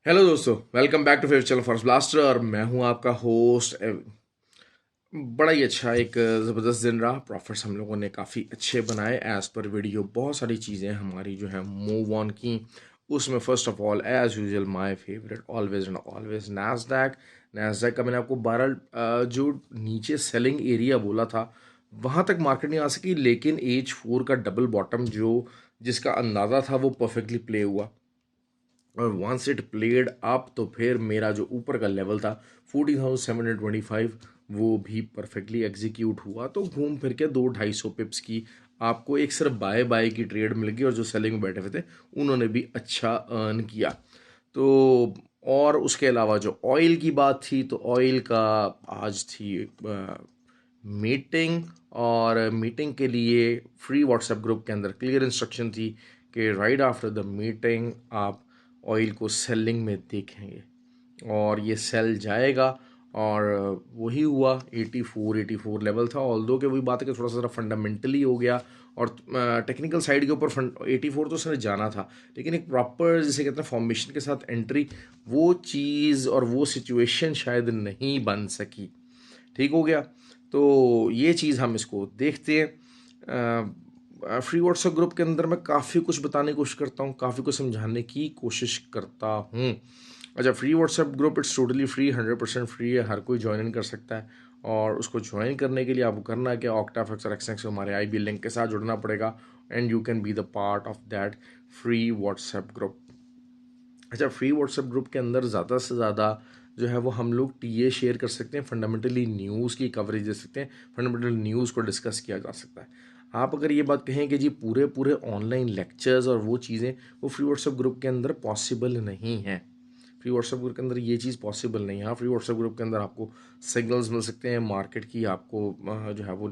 Hello दोस्तों, welcome back to favourite channel Forest Blaster. और मैं हूं आपका होस्ट। बड़ा ही अच्छा एक ज़बरदस्त दिन रहा। प्रॉफिट्स हम लोगों ने काफ़ी अच्छे बनाए एज़ पर वीडियो। बहुत सारी चीज़ें हमारी जो है मूव ऑन की। उसमें first of all as usual my favourite always and always Nasdaq. Nasdaq का मैंने आपको 12 जो नीचे सेलिंग एरिया बोला था वहाँ तक मार्केट नहीं आ सकी, लेकिन H4 का डबल बॉटम जो जिसका अंदाज़ा था वो परफेक्टली प्ले हुआ। और वंस इट प्लेड अप तो फिर मेरा जो ऊपर का लेवल था 14,725 वो भी परफेक्टली एग्जीक्यूट हुआ। तो घूम फिर के 200-250 पिप्स की आपको एक सिर्फ बाय बाय की ट्रेड मिल गई और जो सेलिंग में बैठे हुए थे उन्होंने भी अच्छा अर्न किया। तो और उसके अलावा जो ऑयल की बात थी तो ऑयल का आज थी मीटिंग। और मीटिंग के लिए फ्री व्हाट्सएप ग्रुप के अंदर क्लियर इंस्ट्रक्शन थी कि राइट आफ्टर द मीटिंग आप ऑयल को सेलिंग में देखेंगे और ये सेल जाएगा। और वही हुआ। 84 लेवल था। ऑल्दो के वही बात है कि थोड़ा सा फंडामेंटली हो गया और टेक्निकल साइड के ऊपर 84 तो उसने जाना था, लेकिन एक प्रॉपर जिसे कहते हैं फॉर्मेशन के साथ एंट्री, वो चीज़ और वो सिचुएशन शायद नहीं बन सकी। ठीक हो गया। तो ये चीज़ हम इसको देखते हैं। फ्री व्हाट्सएप ग्रुप के अंदर मैं काफ़ी कुछ बताने की कोशिश करता हूँ, काफ़ी कुछ समझाने की कोशिश करता हूँ। अच्छा, free WhatsApp group it's totally free, 100% free है, हर कोई ज्वाइन इन कर सकता है। और उसको ज्वाइन करने के लिए आपको करना है कि ऑक्टाफ्लेक्स और एक्सएक्स हमारे आईबी लिंक के साथ जुड़ना पड़ेगा and you can be the part of that free WhatsApp group. अच्छा, फ्री व्हाट्सएप ग्रुप के अंदर ज़्यादा से ज़्यादा जो है वो हम लोग टीए शेयर कर सकते हैं, फंडामेंटली न्यूज़ की कवरेज दे सकते हैं, फंडामेंटल न्यूज़ को डिस्कस किया जा सकता है। आप अगर ये बात कहें कि जी पूरे पूरे ऑनलाइन लेक्चर्स और वो चीज़ें वो फ्री व्हाट्सएप ग्रुप के अंदर पॉसिबल नहीं है। फ्री व्हाट्सएप ग्रुप के अंदर ये चीज़ पॉसिबल नहीं है। हाँ, फ्री व्हाट्सएप ग्रुप के अंदर आपको सिग्नल्स मिल सकते हैं मार्केट की, आपको जो है वो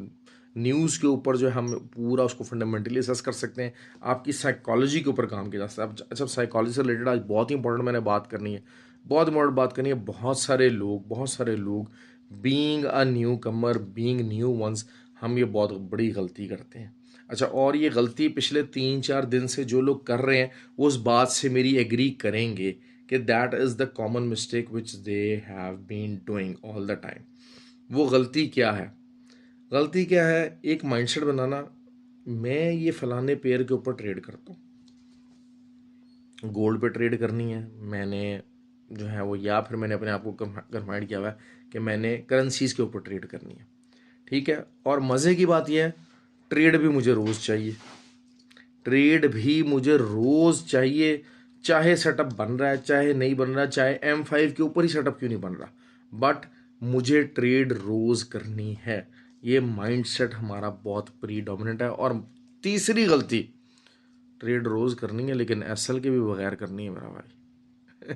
न्यूज़ के ऊपर जो है हम पूरा उसको फंडामेंटली असेस कर सकते हैं। आपकी साइकोलॉजी के ऊपर काम किया जा सकता है। अब अच्छा, साइकोलॉजी से रिलेटेड आज बहुत ही इंपॉर्टेंट मैंने बात करनी है, बहुत इंपॉर्टेंट बात करनी है। बहुत सारे लोग being a new Qamar, being new ones, हम ये बहुत बड़ी गलती करते हैं। अच्छा, और ये गलती पिछले 3-4 दिन से जो लोग कर रहे हैं वो उस बात से मेरी एग्री करेंगे कि that is the common mistake which they have been doing all the time. वो गलती क्या है? गलती क्या है? एक माइंडसेट बनाना, मैं ये फलाने पेयर के ऊपर ट्रेड करता हूँ, गोल्ड पे ट्रेड करनी है मैंने जो है वो, या फिर मैंने अपने आप को कन्फाइंड किया हुआ है कि मैंने करेंसीज के ऊपर ट्रेड करनी है। ठीक है। और मज़े की बात यह है, ट्रेड भी मुझे रोज़ चाहिए, ट्रेड भी मुझे रोज़ चाहिए। चाहे सेटअप बन रहा है चाहे नहीं बन रहा, चाहे M5 के ऊपर ही सेटअप क्यों नहीं बन रहा, बट मुझे ट्रेड रोज़ करनी है। ये माइंडसेट हमारा बहुत प्रीडोमिनेंट है। और तीसरी गलती, ट्रेड रोज़ करनी है लेकिन एसएल के भी बगैर करनी है मेरा भाई।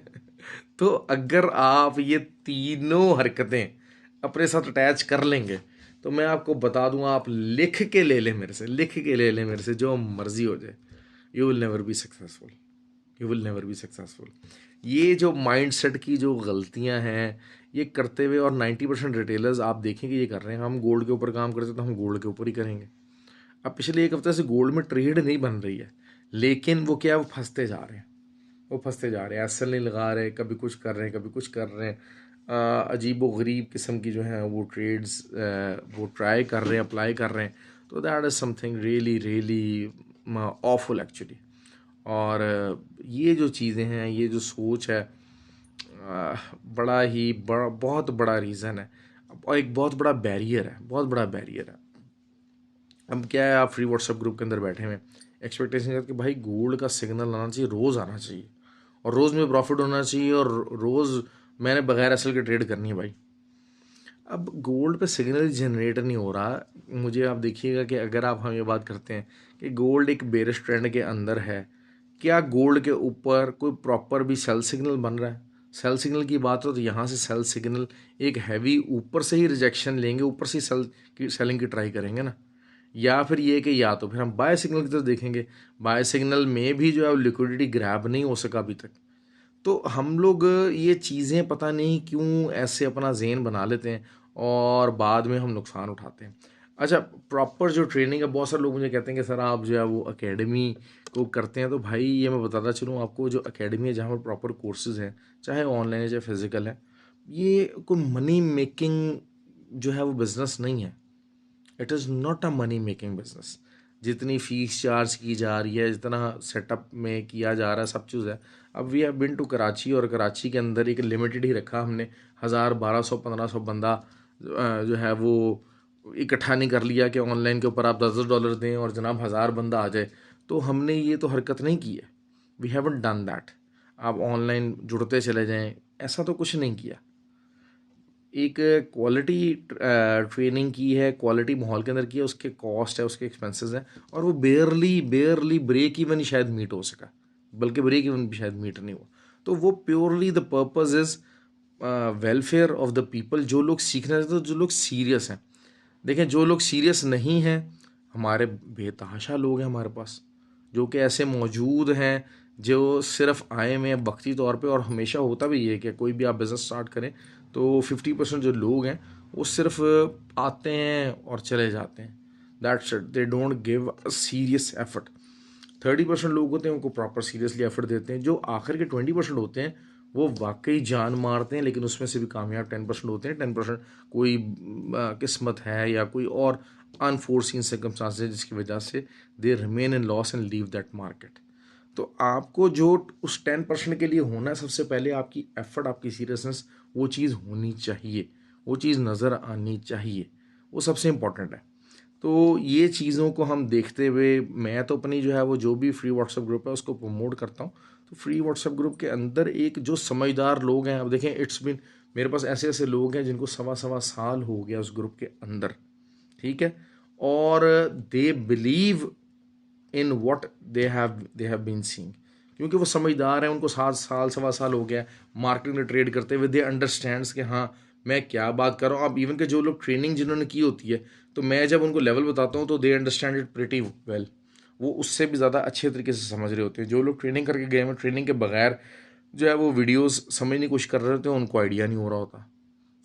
तो अगर आप ये तीनों हरकतें अपने साथ अटैच कर लेंगे तो मैं आपको बता दूंगा, आप लिख के ले लें मेरे से, लिख के ले लें मेरे से, जो मर्जी हो जाए, you will never be successful, you will never be successful. ये जो माइंडसेट की जो गलतियां हैं ये करते हुए, और 90% रिटेलर्स आप देखेंगे ये कर रहे हैं। हम गोल्ड के ऊपर काम करते तो हम गोल्ड के ऊपर ही करेंगे। अब पिछले एक हफ्ते से गोल्ड में ट्रेड नहीं बन रही है, लेकिन वो क्या, वो फंसते जा रहे हैं, वो फंसते जा रहे हैं, एसल नहीं लगा रहे, कभी कुछ कर रहे हैं कभी कुछ कर रहे हैं। अजीब व गरीब किस्म की जो है वो ट्रेड्स वो ट्राई कर रहे हैं, अप्लाई कर रहे हैं। तो that is something really really awful actually. और ये जो चीज़ें हैं, ये जो सोच है, बड़ा ही बड़ा, बहुत बड़ा रीज़न है और एक बहुत बड़ा बैरियर है, बहुत बड़ा बैरियर है। अब क्या है, आप फ्री व्हाट्सएप ग्रुप के अंदर बैठे हुए, एक्सपेक्टेशन है कि भाई गोल्ड का सिग्नल आना चाहिए, रोज़ आना चाहिए और रोज़ में प्रॉफिट होना चाहिए और रोज़ मैंने बगैर असल के ट्रेड करनी है भाई। अब गोल्ड पे सिग्नल जनरेट नहीं हो रहा। मुझे आप देखिएगा कि अगर आप हम ये बात करते हैं कि गोल्ड एक बेरिश ट्रेंड के अंदर है, क्या गोल्ड के ऊपर कोई प्रॉपर भी सेल सिग्नल बन रहा है? सेल सिग्नल की बात हो तो यहाँ से सेल सिग्नल एक हैवी ऊपर से ही रिजेक्शन लेंगे, ऊपर से ही सेलिंग की ट्राई करेंगे ना। या फिर ये कि या तो फिर हम बाय सिग्नल की तरफ देखेंगे, बाय सिग्नल में भी जो है लिक्विडिटी ग्रैब नहीं हो सका अभी तक। तो हम लोग ये चीज़ें पता नहीं क्यों ऐसे अपना ज़हन बना लेते हैं और बाद में हम नुकसान उठाते हैं। अच्छा, प्रॉपर जो ट्रेनिंग है, बहुत सारे लोग मुझे कहते हैं कि सर आप जो है वो एकेडमी को करते हैं, तो भाई ये मैं बताता चलूँ आपको, जो एकेडमी है जहाँ पर प्रॉपर कोर्सेज हैं, चाहे ऑनलाइन है चाहे फिजिकल है, ये कोई मनी मेकिंग जो है वो बिज़नेस नहीं है। It is not a money making business. जितनी फीस चार्ज की जा रही है, जितना सेटअप में किया जा रहा है, सब चीज़ है। अब we have been to Karachi, और कराची के अंदर एक लिमिटेड ही रखा हमने, 1000 1200 1500 बंदा जो है वो इकट्ठा नहीं कर लिया कि ऑनलाइन के ऊपर आप $10 दें और जनाब 1000 बंदा आ जाए। तो हमने ये तो हरकत नहीं की है, वी हैवन डन दैट। आप ऑनलाइन जुड़ते चले जाएं, ऐसा तो कुछ नहीं किया। एक क्वालिटी ट्रेनिंग की है, क्वालिटी माहौल के अंदर की है, उसके कॉस्ट है, उसके एक्सपेंसेस हैं, और वो बेयरली बेयरली ब्रेक इवन ही शायद मीट हो सका, बल्कि ब्रेक इवन भी शायद मीट नहीं हुआ। तो वो purely the purpose is welfare of the people. जो लोग सीखना चाहते हैं, जो लोग सीरियस हैं, देखें जो लोग सीरियस नहीं हैं, हमारे बेतहाशा लोग हैं हमारे पास, जो कि ऐसे मौजूद हैं, जो सिर्फ आए हुए हैं वक्ती तौर पे। और हमेशा होता भी ये कि कोई भी आप बिज़नेस स्टार्ट करें तो 50% जो लोग हैं वो सिर्फ आते हैं और चले जाते हैं, that's it, they don't give a serious effort. 30% लोग होते हैं उनको प्रॉपर सीरियसली एफर्ट देते हैं। जो आखिर के 20% होते हैं वो वाकई जान मारते हैं, लेकिन उसमें से भी कामयाब 10% होते हैं। 10% कोई किस्मत है या कोई और अनफोर्सिन सर्कमस्टांसेस जिसकी वजह से they remain in loss and leave that market. तो आपको जो उस 10% के लिए होना है, सबसे पहले आपकी एफर्ट, आपकी सीरियसनेस, वो चीज़ होनी चाहिए, वो चीज़ नज़र आनी चाहिए, वो सबसे इम्पोर्टेंट है। तो ये चीज़ों को हम देखते हुए मैं तो अपनी जो है वो जो भी फ्री व्हाट्सएप ग्रुप है उसको प्रमोट करता हूँ। तो फ्री व्हाट्सएप ग्रुप के अंदर एक जो समझदार लोग हैं, अब देखें इट्स बिन, मेरे पास ऐसे ऐसे लोग हैं जिनको सवा सवा साल हो गया उस ग्रुप के अंदर, ठीक है, और they believe in what they have been seeing, क्योंकि वो समझदार हैं, उनको 7 साल सवा साल हो गया मार्केटिंग में ट्रेड करते हुए। दे अंडरस्टैंड्स कि हाँ मैं क्या बात कर रहा हूँ। अब इवन के जो लोग ट्रेनिंग जिन्होंने की होती है, तो मैं जब उनको लेवल बताता हूँ तो they understand it pretty well, वो उससे भी ज़्यादा अच्छे तरीके से समझ रहे होते हैं। जो लोग ट्रेनिंग करके गए हैं, ट्रेनिंग के बगैर जो है वो वीडियोस समझने की कोशिश कर रहे होते हैं, उनको आइडिया नहीं हो रहा होता।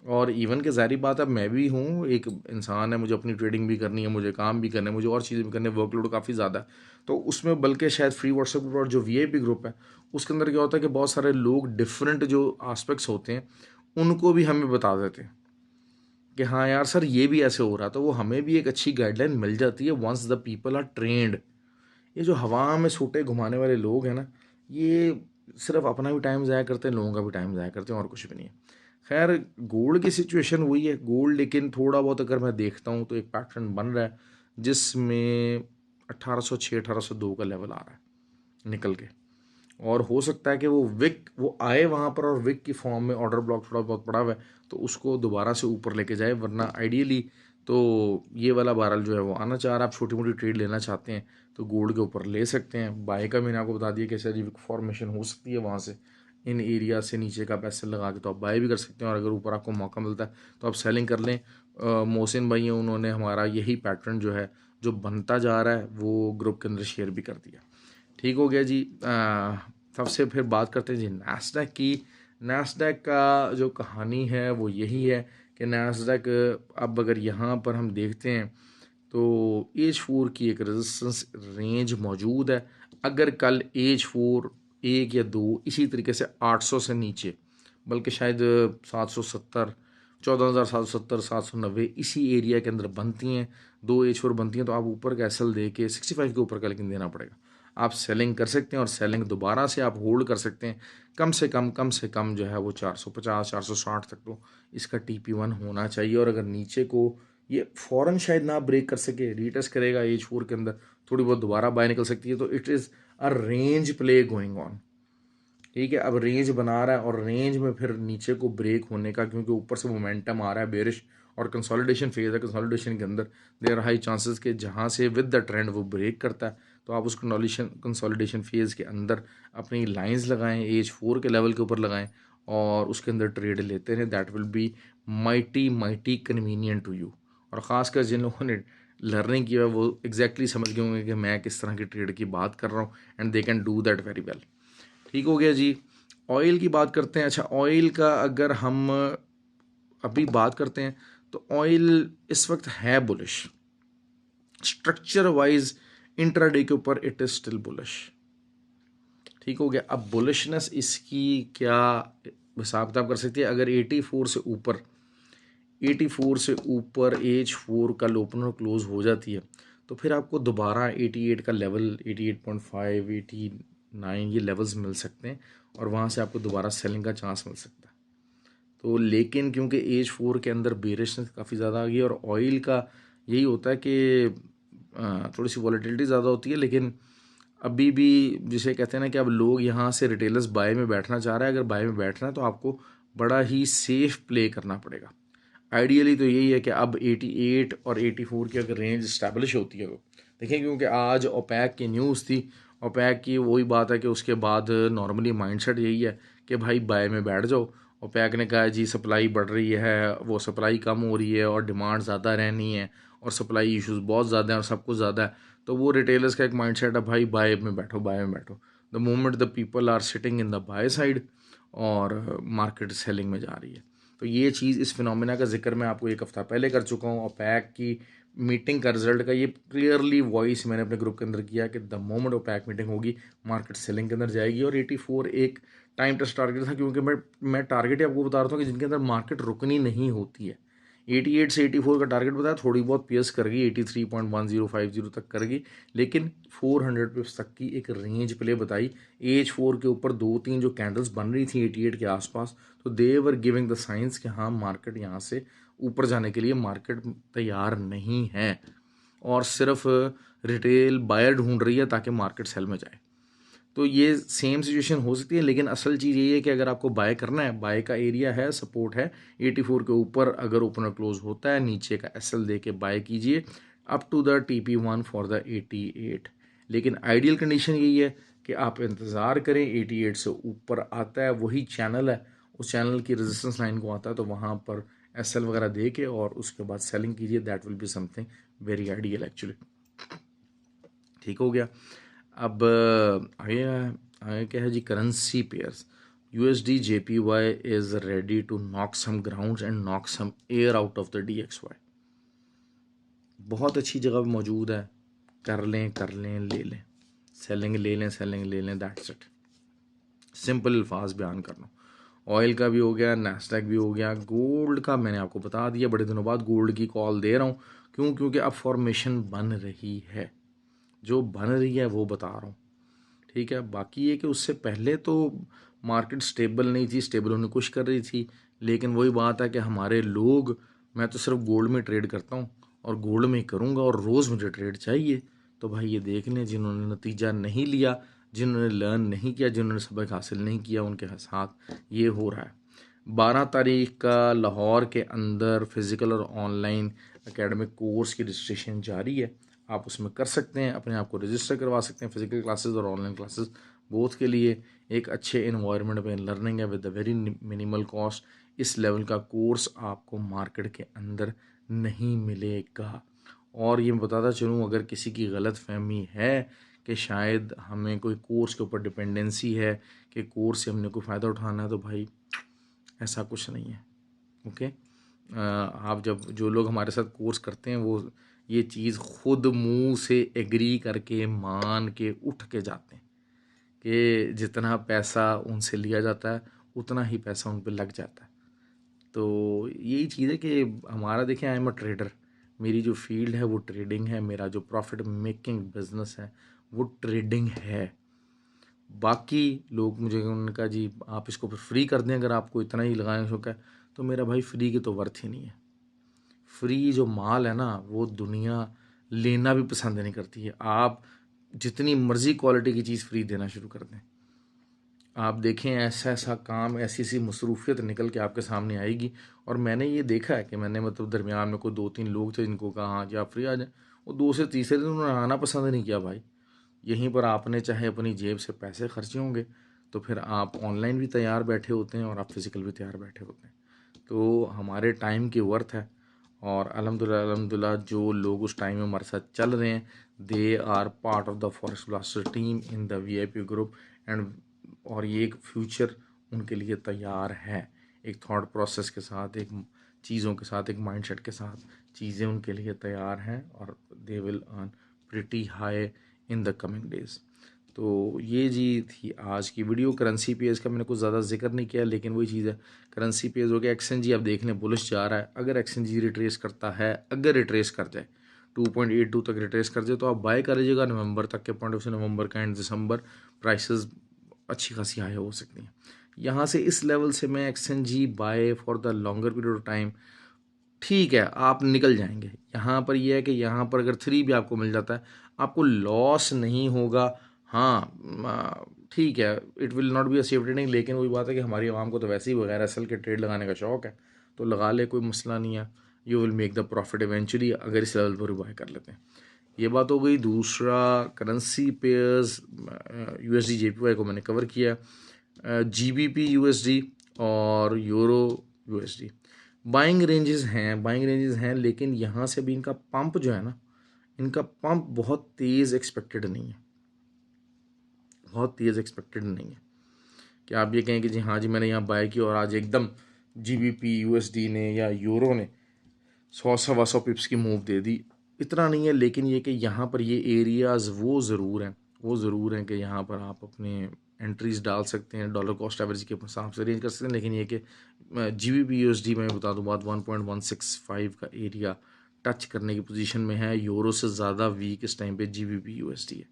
और इवन के ज़ाहिर बात है, मैं भी हूँ एक इंसान है, मुझे अपनी ट्रेडिंग भी करनी है, मुझे काम भी करना है, मुझे और चीज़ें भी करनी है, वर्कलोड काफ़ी ज़्यादा है। तो उसमें बल्कि शायद फ्री व्हाट्सएप ग्रुप और जो वीआईपी ग्रुप है उसके अंदर क्या होता है कि बहुत सारे लोग डिफरेंट जो एस्पेक्ट्स होते हैं उनको भी हमें बता देते हैं कि हाँ यार सर ये भी ऐसे हो रहा, तो वो हमें भी एक अच्छी गाइडलाइन मिल जाती है once the people are trained. ये जो हवा में सूटे घुमाने वाले लोग हैं ना, ये सिर्फ अपना भी टाइम ज़ाया करते हैं, लोगों का भी टाइम ज़ाया करते हैं, और कुछ भी नहीं है। खैर, गोल्ड की सिचुएशन वही है, गोल्ड लेकिन थोड़ा बहुत अगर मैं देखता हूँ तो एक पैटर्न बन रहा है जिसमें 1806 1802 का लेवल आ रहा है निकल के। और हो सकता है कि वो विक वो आए वहाँ पर और विक की फॉर्म में ऑर्डर ब्लॉक थोड़ा बहुत पड़ा हुआ है, तो उसको दोबारा से ऊपर लेके जाए। वरना आइडियली तो ये वाला बैरल जो है वो आना चाह रहा है। आप छोटी मोटी ट्रेड लेना चाहते हैं तो गोल्ड के ऊपर ले सकते हैं। बाय का मैंने आपको बता दिया कैसे अजीब फॉर्मेशन हो सकती है वहाँ से, इन एरिया से नीचे का पैसे लगा के तो आप बाय भी कर सकते हैं, और अगर ऊपर आपको मौका मिलता है तो आप सेलिंग कर लें। मोहसिन भाई हैं, उन्होंने हमारा यही पैटर्न जो है जो बनता जा रहा है वो ग्रुप के अंदर शेयर भी कर दिया। ठीक हो गया जी। सबसे फिर बात करते हैं जी नैस्डैक की। नैस्डैक का जो कहानी है वो यही है कि नैस्डैक, अब अगर यहाँ पर हम देखते हैं तो एज 4 की एक रेजिस्टेंस रेंज मौजूद है। अगर कल एज 4 1 या 2 इसी तरीके से 800 से नीचे, बल्कि शायद 770, 14,770, 790 इसी एरिया के अंदर बनती हैं, 2 एज 4 बनती हैं, तो आप ऊपर का एसएल दे के 65 के ऊपर का लेकिन देना पड़ेगा। आप सेलिंग कर सकते हैं और सेलिंग दोबारा से आप होल्ड कर सकते हैं। कम से कम जो है वो 450 460 तक तो इसका TP1 होना चाहिए। और अगर नीचे को ये फ़ौरन शायद ना ब्रेक कर सके, रीटेस्ट करेगा एज 4 के अंदर, थोड़ी बहुत दोबारा बाय निकल सकती है। तो it is a range play going on, ठीक है। अब रेंज बना रहा है और रेंज में फिर नीचे को ब्रेक होने का, क्योंकि ऊपर से मोमेंटम आ रहा है बेरिश और कंसोलिडेशन फेज है, कंसोलिडेशन के अंदर देयर हाई चांसेस के जहाँ से विद द ट्रेंड वो ब्रेक करता है, तो आप उस कंसोलिडेशन फेज के अंदर अपनी लाइंस लगाएं, एज 4 के लेवल के ऊपर लगाएं और उसके अंदर ट्रेड लेते रहें। That will be mighty mighty convenient to you. और ख़ासकर जिन लोगों ने लर्निंग किया है वो एग्जैक्टली समझ गए होंगे कि मैं किस तरह की ट्रेड की बात कर रहा हूँ, and they can do that very well. ठीक हो गया जी। ऑयल की बात करते हैं। अच्छा, ऑयल का अगर हम अभी बात करते हैं तो ऑयल इस वक्त है बुलिश। स्ट्रक्चर वाइज इंट्राडे के ऊपर इट इज स्टिल बुलिश। ठीक हो गया। अब बुलिशनेस इसकी क्या हिसाब किताब कर सकती है, अगर 84 से ऊपर एज 4 का ओपनर क्लोज हो जाती है तो फिर आपको दोबारा 88 का लेवल, 88.5, 89 ये लेवल्स मिल सकते हैं और वहाँ से आपको दोबारा सेलिंग का चांस मिल सकता है। तो लेकिन क्योंकि एज 4 के अंदर बेरिशनेस काफ़ी ज़्यादा आ गई और ऑयल का यही होता है कि थोड़ी सी वॉलेटिलिटी ज़्यादा होती है, लेकिन अभी भी जिसे कहते हैं ना कि अब लोग यहाँ से रिटेलर्स बाय में बैठना चाह रहे हैं। अगर बाय में बैठना है तो आपको बड़ा ही सेफ प्ले करना पड़ेगा। आइडियली तो यही है कि अब 88 और 84 की अगर रेंज इस्टेब्लिश होती है तो देखिए, क्योंकि आज ओपेक की न्यूज़ थी, ओपेक की वही बात है कि उसके बाद नॉर्मली माइंडसेट यही है कि भाई बाय में बैठ जाओ। ओपेक ने कहा जी सप्लाई बढ़ रही है, वो सप्लाई कम हो रही है और डिमांड ज़्यादा रहनी है और सप्लाई इश्यूज बहुत ज़्यादा हैं और सब कुछ ज़्यादा है, तो वो रिटेलर्स का एक माइंडसेट है भाई बाय में बैठो, बाय में बैठो। The moment the people are sitting in the buy side और मार्केट सेलिंग में जा रही है। तो ये चीज़, इस फिनोमिना का जिक्र मैं आपको एक हफ़्ता पहले कर चुका हूँ। ओपेक की मीटिंग का रिजल्ट का ये क्लियरली वॉइस मैंने अपने ग्रुप के अंदर किया कि द मोमेंट ओपेक मीटिंग होगी मार्केट सेलिंग के अंदर जाएगी। और 84 एक टाइम टेस्ट टारगेट था, क्योंकि मैं टारगेट ही आपको बता रहा था कि जिनके अंदर मार्केट रुकनी नहीं होती है। 88 से 84 का टारगेट बताया, थोड़ी बहुत पीएस कर गई, 83.1050 तक कर गई, लेकिन 400 पिप्स तक की एक रेंज प्ले बताई। एज 4 के ऊपर 2-3 जो कैंडल्स बन रही थी 88 के आसपास, तो दे वर गिविंग द साइंस कि हाँ मार्केट यहाँ से ऊपर जाने के लिए मार्केट तैयार नहीं है और सिर्फ रिटेल बायर ढूंढ रही है ताकि मार्केट सेल में जाए। तो ये सेम सिचुएशन हो सकती है, लेकिन असल चीज़ यही है कि अगर आपको बाय करना है, बाय का एरिया है, सपोर्ट है 84 के ऊपर, अगर ओपनर क्लोज होता है नीचे का एसएल दे के बाय कीजिए up to the TP1 for the 88। लेकिन आइडियल कंडीशन यही है कि आप इंतज़ार करें, 88 से ऊपर आता है वही चैनल है, उस चैनल की रेजिस्टेंस लाइन को आता है तो वहाँ पर एसएल वगैरह दे के और उसके बाद सेलिंग कीजिए। That will be something very ideal actually. ठीक हो गया। अब आगे आगे क्या है जी, currency pairs. USD JPY is ready to knock some grounds and knock some air out of the DXY। बहुत अच्छी जगह पे मौजूद है, कर लें ले लें, सेलिंग ले लें, सेलिंग ले लें, दैट्स इट। सिंपल अल्फाज बयान कर लो। ऑयल का भी हो गया, नैस्डैक भी हो गया, गोल्ड का मैंने आपको बता दिया, बड़े दिनों बाद गोल्ड की कॉल दे रहा हूँ। क्यों? क्योंकि अब फॉर्मेशन बन रही है, जो बन रही है वो बता रहा हूँ। ठीक है। बाकी ये कि उससे पहले तो मार्केट स्टेबल नहीं थी, स्टेबल होने की कोशिश कर रही थी, लेकिन वही बात है कि हमारे लोग, मैं तो सिर्फ गोल्ड में ट्रेड करता हूँ और गोल्ड में ही करूँगा और रोज़ मुझे ट्रेड चाहिए। तो भाई ये देख लें, जिन्होंने नतीजा नहीं लिया, जिन्होंने लर्न नहीं किया, जिन्होंने सबक हासिल नहीं किया, उनके साथ ये हो रहा है। 12 तारीख का लाहौर के अंदर फिज़िकल और ऑनलाइन एकेडमिक कोर्स की रजिस्ट्रेशन जारी है। आप उसमें कर सकते हैं, अपने आप को रजिस्टर करवा सकते हैं, फिजिकल क्लासेस और ऑनलाइन क्लासेस बोथ के लिए। एक अच्छे इन्वायरमेंट में लर्निंग है with the very minimal cost. इस लेवल का कोर्स आपको मार्केट के अंदर नहीं मिलेगा। और ये मैं बताता चलूँ, अगर किसी की गलत फहमी है कि शायद हमें कोई कोर्स के ऊपर डिपेंडेंसी है कि कोर्स से हमने कोई फ़ायदा उठाना है, तो भाई ऐसा कुछ नहीं है। ओके। आप जब जो लोग हमारे साथ कोर्स करते हैं वो ये चीज़ खुद मुंह से एग्री करके मान के उठ के जाते हैं कि जितना पैसा उनसे लिया जाता है उतना ही पैसा उन पर लग जाता है। तो यही चीज़ है कि हमारा, देखिए, आई एम अ ट्रेडर, मेरी जो फील्ड है वो ट्रेडिंग है, मेरा जो प्रॉफिट मेकिंग बिजनेस है वो ट्रेडिंग है। बाकी लोग मुझे उन्होंने कहा जी आप इसको फिर फ्री कर दें, अगर आपको इतना ही लगाने का शौक है, तो मेरा भाई फ्री की तो वर्थ ही नहीं है। फ्री जो माल है ना वो दुनिया लेना भी पसंद नहीं करती है। आप जितनी मर्ज़ी क्वालिटी की चीज़ फ्री देना शुरू कर दें, आप देखें ऐसा ऐसा काम, ऐसी ऐसी मसरूफियत निकल के आपके सामने आएगी। और मैंने ये देखा है कि मैंने मतलब दरमियान में कोई 2-3 लोग थे जिनको कहा हाँ जी आप फ्री आ जाएं, वो 2 से तीसरे दिन उन्होंने आना पसंद नहीं किया। भाई यहीं पर आपने चाहे अपनी जेब से पैसे खर्चे होंगे, तो फिर आप ऑनलाइन भी तैयार बैठे होते हैं और आप फिज़िकल भी तैयार बैठे होते हैं। तो हमारे टाइम की वर्थ है। और अल्हम्दुलिल्लाह जो लोग उस टाइम में हमारे साथ चल रहे हैं, they are part of the Forest Blaster team in the VIP group and, और ये एक फ्यूचर उनके लिए तैयार है, एक थॉट प्रोसेस के साथ, एक चीज़ों के साथ, एक माइंडसेट के साथ चीज़ें उनके लिए तैयार हैं और they will earn pretty high in the coming days. तो ये जी थी आज की वीडियो। करेंसी पेयर्स का मैंने कुछ ज़्यादा जिक्र नहीं किया, लेकिन वही चीज़ है, करेंसी पेयर्स हो गया। एक्सचेंज आप देख लें बुलिश जा रहा है, अगर एक्सचेंज रिट्रेस करता है, अगर रिट्रेस कर जाए 2.82 तक रिट्रेस कर जाए तो आप बाय कर लीजिएगा नवंबर तक के पॉइंट ऑफ से। नवंबर का एंड दिसंबर प्राइसेस अच्छी खासी हाई हो सकती हैं। यहाँ से इस लेवल से मैं exchange bye for the longer period of time, ठीक है, आप निकल जाएंगे। यहाँ पर यह है कि यहाँ पर अगर 3 भी आपको मिल जाता है, आपको लॉस नहीं होगा। हाँ ठीक है, it will not be a safe trading, लेकिन वही बात है कि हमारी आवाम को तो वैसे ही वगैरह एसएल के ट्रेड लगाने का शौक है, तो लगा ले, कोई मसला नहीं है। You will make the profit eventually अगर इस लेवल पर बाय कर लेते हैं। ये बात हो गई। दूसरा, करेंसी पेयर्स यूएसडी जेपीवाई को मैंने कवर किया, जीबीपी यूएसडी और यूरो यूएसडी बाइंग रेंजेस हैं, लेकिन यहाँ से भी इनका पंप जो है ना, इनका पंप बहुत तेज़ एक्सपेक्टेड नहीं है, कि आप ये कहें कि जी हाँ जी मैंने यहाँ बाय की और आज एकदम जीबीपी यूएसडी ने या यूरो ने 100-125 पिप्स की मूव दे दी, इतना नहीं है। लेकिन ये कि यहाँ पर ये एरियाज़ वो ज़रूर हैं कि यहाँ पर आप अपने एंट्रीज डाल सकते हैं, डॉलर कॉस्ट एवरेज के हिसाब से रेंज कर सकते हैं। लेकिन ये कि जीबीपी यूएसडी में बता दूँ बात, 1.165 का एरिया टच करने की पोजीशन में है। यूरो से ज़्यादा वीक इस टाइम पे जीबीपी यूएसडी है।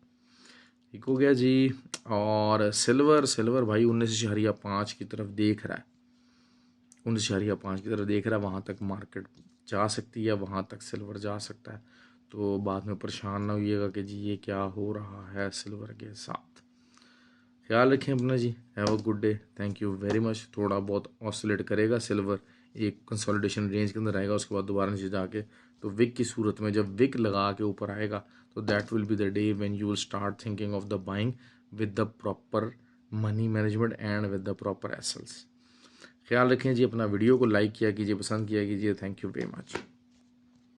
ठीक हो गया जी। और सिल्वर भाई 19.5 की तरफ देख रहा है, 19.5 की तरफ देख रहा है। वहाँ तक मार्केट जा सकती है, वहाँ तक सिल्वर जा सकता है। तो बाद में परेशान ना होइएगा कि जी ये क्या हो रहा है सिल्वर के साथ। ख्याल रखें अपना जी। Have a good day, thank you very much. थोड़ा बहुत ऑसिलेट करेगा सिल्वर, एक कंसोलिडेशन रेंज के अंदर आएगा, उसके बाद दोबारा नीचे जाके तो विक की सूरत में जब विक लगा के ऊपर आएगा तो that will be the day when you will start thinking of the buying with the proper money management and with the proper SLs. ख्याल रखें जी अपना। वीडियो को लाइक किया कीजिए, पसंद किया कीजिए। Thank you very much.